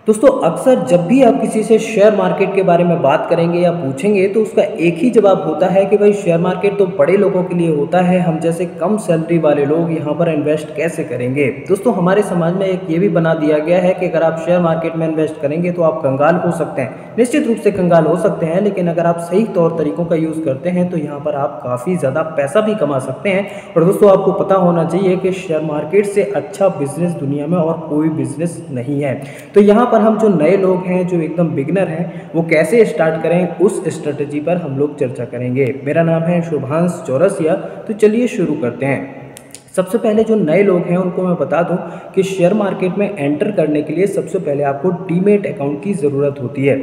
दोस्तों अक्सर जब भी आप किसी से शेयर मार्केट के बारे में बात करेंगे या पूछेंगे तो उसका एक ही जवाब होता है कि भाई शेयर मार्केट तो बड़े लोगों के लिए होता है, हम जैसे कम सैलरी वाले लोग यहाँ पर इन्वेस्ट कैसे करेंगे। दोस्तों हमारे समाज में एक ये भी बना दिया गया है कि अगर आप शेयर मार्केट में इन्वेस्ट करेंगे तो आप कंगाल हो सकते हैं। निश्चित रूप से कंगाल हो सकते हैं, लेकिन अगर आप सही तौर तरीकों का यूज़ करते हैं तो यहाँ पर आप काफ़ी ज़्यादा पैसा भी कमा सकते हैं। और दोस्तों आपको पता होना चाहिए कि शेयर मार्केट से अच्छा बिजनेस दुनिया में और कोई बिजनेस नहीं है। तो यहाँ पर हम जो नए लोग हैं, जो एकदम बिगनर हैं, वो कैसे स्टार्ट करें उस स्ट्रेटजी पर हम लोग चर्चा करेंगे। मेरा नाम है शुभांश चौरसिया। तो चलिए शुरू करते हैं। सबसे पहले जो नए लोग हैं उनको मैं बता दूं कि शेयर मार्केट में एंटर करने के लिए सबसे पहले आपको डीमेट अकाउंट की ज़रूरत होती है।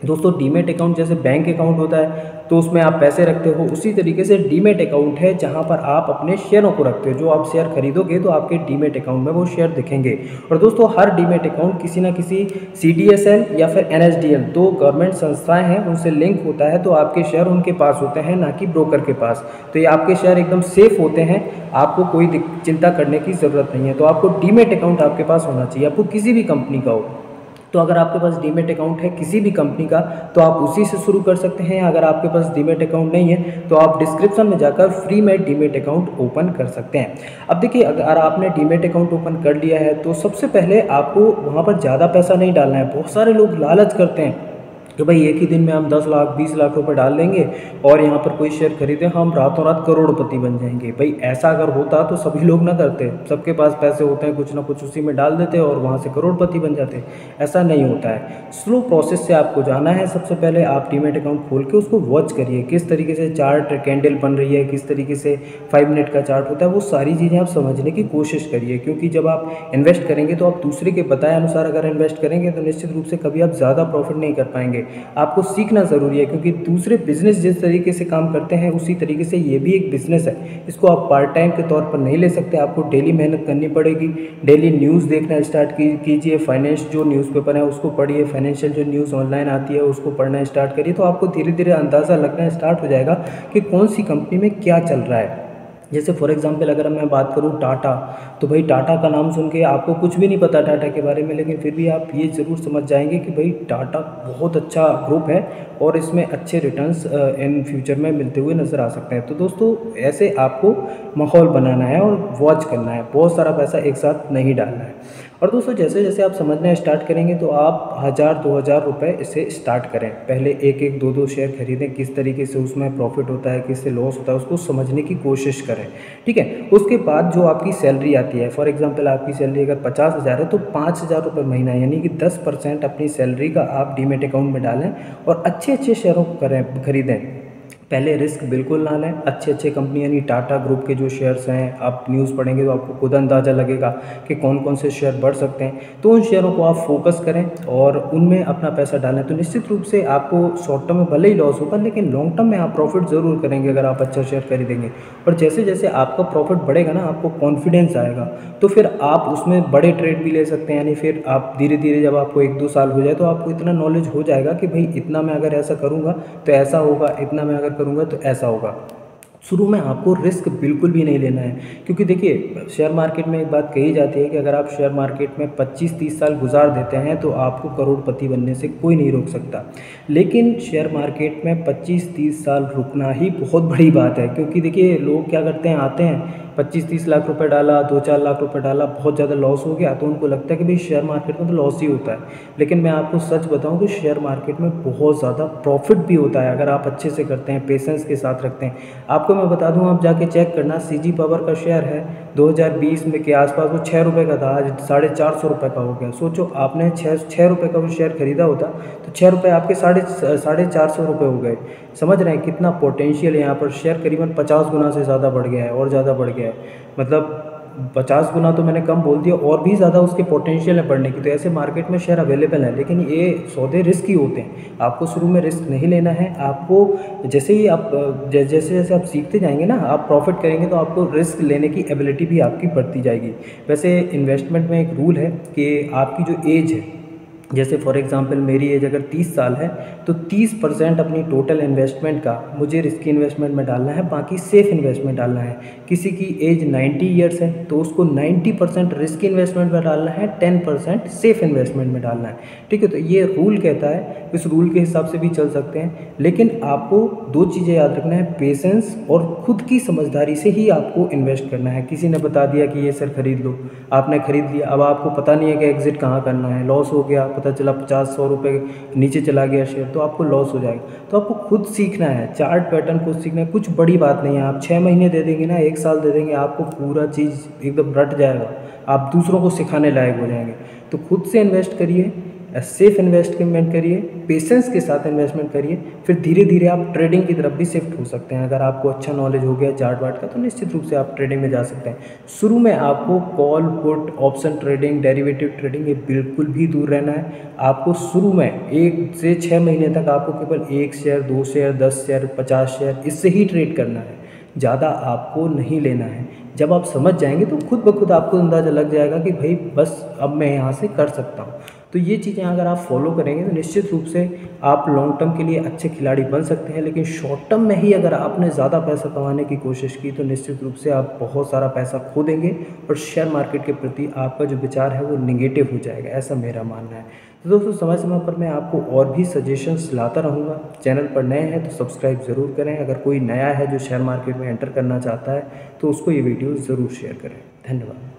दोस्तों डीमेट अकाउंट जैसे बैंक अकाउंट होता है तो उसमें आप पैसे रखते हो, उसी तरीके से डीमेट अकाउंट है जहां पर आप अपने शेयरों को रखते हो। जो आप शेयर खरीदोगे तो आपके डीमेट अकाउंट में वो शेयर दिखेंगे। और दोस्तों हर डीमेट अकाउंट किसी ना किसी सीडीएसएल या फिर एनएसडीएल, दो गवर्नमेंट संस्थाएं हैं, उनसे लिंक होता है। तो आपके शेयर उनके पास होते हैं, ना कि ब्रोकर के पास। तो ये आपके शेयर एकदम सेफ होते हैं, आपको कोई चिंता करने की ज़रूरत नहीं है। तो आपको डीमेट अकाउंट आपके पास होना चाहिए, आपको किसी भी कंपनी का हो। तो अगर आपके पास डीमेट अकाउंट है किसी भी कंपनी का तो आप उसी से शुरू कर सकते हैं। अगर आपके पास डीमेट अकाउंट नहीं है तो आप डिस्क्रिप्शन में जाकर फ्री में डीमेट अकाउंट ओपन कर सकते हैं। अब देखिए, अगर आपने डीमेट अकाउंट ओपन कर लिया है तो सबसे पहले आपको वहाँ पर ज़्यादा पैसा नहीं डालना है। बहुत सारे लोग लालच करते हैं कि भाई एक ही दिन में हम 10 लाख 20 लाख रुपए डाल देंगे और यहाँ पर कोई शेयर खरीदे, हम रातों रात करोड़पति बन जाएंगे। भाई ऐसा अगर होता तो सभी लोग ना करते। सबके पास पैसे होते हैं, कुछ ना कुछ उसी में डाल देते और वहाँ से करोड़पति बन जाते। ऐसा नहीं होता है। स्लो प्रोसेस से आपको जाना है। सबसे पहले आप डीमेट अकाउंट खोल के उसको वॉच करिए, किस तरीके से चार्ट कैंडल बन रही है, किस तरीके से 5 मिनट का चार्ट होता है, वो सारी चीज़ें आप समझने की कोशिश करिए। क्योंकि जब आप इन्वेस्ट करेंगे तो आप दूसरे के बताए अनुसार अगर इन्वेस्ट करेंगे तो निश्चित रूप से कभी आप ज़्यादा प्रॉफिट नहीं कर पाएंगे। आपको सीखना ज़रूरी है, क्योंकि दूसरे बिजनेस जिस तरीके से काम करते हैं उसी तरीके से ये भी एक बिजनेस है। इसको आप पार्ट टाइम के तौर पर नहीं ले सकते, आपको डेली मेहनत करनी पड़ेगी। डेली न्यूज़ देखना स्टार्ट कीजिए, फाइनेंस जो न्यूज़पेपर है उसको पढ़िए, फाइनेंशियल जो न्यूज़ ऑनलाइन आती है उसको पढ़ना स्टार्ट करिए। तो आपको धीरे धीरे अंदाज़ा लगना स्टार्ट हो जाएगा कि कौन सी कंपनी में क्या चल रहा है। जैसे फॉर एग्जांपल अगर मैं बात करूं टाटा, तो भाई टाटा का नाम सुन के आपको कुछ भी नहीं पता टाटा के बारे में, लेकिन फिर भी आप ये ज़रूर समझ जाएंगे कि भाई टाटा बहुत अच्छा ग्रुप है और इसमें अच्छे रिटर्न्स इन फ्यूचर में मिलते हुए नज़र आ सकते हैं। तो दोस्तों ऐसे आपको माहौल बनाना है और वॉच करना है, बहुत सारा पैसा एक साथ नहीं डालना है। और दोस्तों जैसे जैसे आप समझना स्टार्ट करेंगे तो आप 1000-2000 रुपये इससे स्टार्ट करें। पहले एक एक दो दो शेयर खरीदें, किस तरीके से उसमें प्रॉफिट होता है, किससे लॉस होता है, उसको समझने की कोशिश करें। ठीक है। उसके बाद जो आपकी सैलरी आती है, फॉर एग्जांपल आपकी सैलरी अगर 50,000 है तो 5,000 रुपये महीना यानी कि 10% अपनी सैलरी का आप डीमेट अकाउंट में डालें और अच्छे अच्छे शेयरों को खरीदें। पहले रिस्क बिल्कुल ना लें। अच्छे अच्छे कंपनी यानी टाटा ग्रुप के जो शेयर्स हैं, आप न्यूज़ पढ़ेंगे तो आपको खुद अंदाज़ा लगेगा कि कौन कौन से शेयर बढ़ सकते हैं। तो उन शेयरों को आप फोकस करें और उनमें अपना पैसा डालें। तो निश्चित रूप से आपको शॉर्ट टर्म में भले ही लॉस होगा, लेकिन लॉन्ग टर्म में आप प्रॉफिट ज़रूर करेंगे अगर आप अच्छा शेयर खरीदेंगे। और जैसे जैसे आपका प्रॉफिट बढ़ेगा ना, आपको कॉन्फिडेंस आएगा, तो फिर आप उसमें बड़े ट्रेड भी ले सकते हैं। यानी फिर आप धीरे धीरे जब आपको 1-2 साल हो जाए तो आपको इतना नॉलेज हो जाएगा कि भाई इतना मैं अगर ऐसा करूँगा तो ऐसा होगा, इतना मैं अगर करूँगा तो ऐसा होगा। शुरू में आपको रिस्क बिल्कुल भी नहीं लेना है, क्योंकि देखिए शेयर मार्केट में एक बात कही जाती है कि अगर आप शेयर मार्केट में 25-30 साल गुजार देते हैं तो आपको करोड़पति बनने से कोई नहीं रोक सकता। लेकिन शेयर मार्केट में 25-30 साल रुकना ही बहुत बड़ी बात है। क्योंकि देखिए लोग क्या करते हैं, आते हैं 25-30 लाख रुपए डाला, 2-4 लाख रुपए डाला, बहुत ज़्यादा लॉस हो गया तो उनको लगता है कि भाई शेयर मार्केट में तो लॉस ही होता है। लेकिन मैं आपको सच बताऊं कि शेयर मार्केट में बहुत ज़्यादा प्रॉफिट भी होता है अगर आप अच्छे से करते हैं, पेशेंस के साथ रखते हैं। आपको मैं बता दूं, आप जाके चेक करना, सीजी पावर का शेयर है 2020 में के आसपास वो 6 रुपये का था, आज 450 रुपये का हो गया। सोचो आपने 6 रुपये का वो शेयर खरीदा होता तो 6 रुपये आपके 450 रुपये हो गए। समझ रहे हैं कितना पोटेंशियल है यहाँ पर। शेयर करीबन 50 गुना से ज़्यादा बढ़ गया है और ज़्यादा बढ़ गया है। मतलब 50 गुना तो मैंने कम बोल दिया, और भी ज़्यादा उसके पोटेंशियल है बढ़ने की। तो ऐसे मार्केट में शेयर अवेलेबल है, लेकिन ये सौदे रिस्की होते हैं। आपको शुरू में रिस्क नहीं लेना है। आपको जैसे ही आप जैसे जैसे आप सीखते जाएंगे ना, आप प्रॉफिट करेंगे तो आपको रिस्क लेने की एबिलिटी भी आपकी बढ़ती जाएगी। वैसे इन्वेस्टमेंट में एक रूल है कि आपकी जो एज है जैसे फॉर एग्जांपल मेरी एज अगर 30 साल है तो 30% अपनी टोटल इन्वेस्टमेंट का मुझे रिस्की इन्वेस्टमेंट में डालना है, बाकी सेफ इन्वेस्टमेंट डालना है। किसी की एज 90 ईयर्स है तो उसको 90% रिस्की इन्वेस्टमेंट में डालना है, 10% सेफ इन्वेस्टमेंट में डालना है। ठीक है, तो ये रूल कहता है, इस रूल के हिसाब से भी चल सकते हैं। लेकिन आपको दो चीज़ें याद रखना है, पेशेंस और खुद की समझदारी से ही आपको इन्वेस्ट करना है। किसी ने बता दिया कि ये सर खरीद लो, आपने खरीद लिया, अब आपको पता नहीं है कि एग्जिट कहाँ करना है, लॉस हो गया, पता चला 50-100 रुपये नीचे चला गया शेयर, तो आपको लॉस हो जाएगा। तो आपको खुद सीखना है, चार्ट पैटर्न खुद सीखना है, कुछ बड़ी बात नहीं है। आप 6 महीने दे देंगे ना, 1 साल दे देंगे, आपको पूरा चीज़ एकदम रट जाएगा, आप दूसरों को सिखाने लायक हो जाएंगे। तो खुद से इन्वेस्ट करिए, सेफ इन्वेस्टमेंट करिए, पेशेंस के साथ इन्वेस्टमेंट करिए, फिर धीरे धीरे आप ट्रेडिंग की तरफ भी शिफ्ट हो सकते हैं। अगर आपको अच्छा नॉलेज हो गया चार्ट वार्ट का तो निश्चित रूप से आप ट्रेडिंग में जा सकते हैं। शुरू में आपको call put option trading, derivative trading, ये बिल्कुल भी दूर रहना है। आपको शुरू में 1 से 6 महीने तक आपको केवल 1 शेयर, 2 शेयर, 10 शेयर, 50 शेयर इससे ही ट्रेड करना है, ज़्यादा आपको नहीं लेना है। जब आप समझ जाएंगे तो खुद ब खुद आपको अंदाज़ा लग जाएगा कि भाई बस अब मैं यहाँ से कर सकता हूँ। तो ये चीज़ें अगर आप फॉलो करेंगे तो निश्चित रूप से आप लॉन्ग टर्म के लिए अच्छे खिलाड़ी बन सकते हैं। लेकिन शॉर्ट टर्म में ही अगर आपने ज़्यादा पैसा कमाने की कोशिश की तो निश्चित रूप से आप बहुत सारा पैसा खो देंगे और शेयर मार्केट के प्रति आपका जो विचार है वो निगेटिव हो जाएगा, ऐसा मेरा मानना है। तो दोस्तों समय समय पर मैं आपको और भी सजेशंस लाता रहूँगा। चैनल पर नए हैं तो सब्सक्राइब ज़रूर करें। अगर कोई नया है जो शेयर मार्केट में एंटर करना चाहता है तो उसको ये वीडियो ज़रूर शेयर करें। धन्यवाद।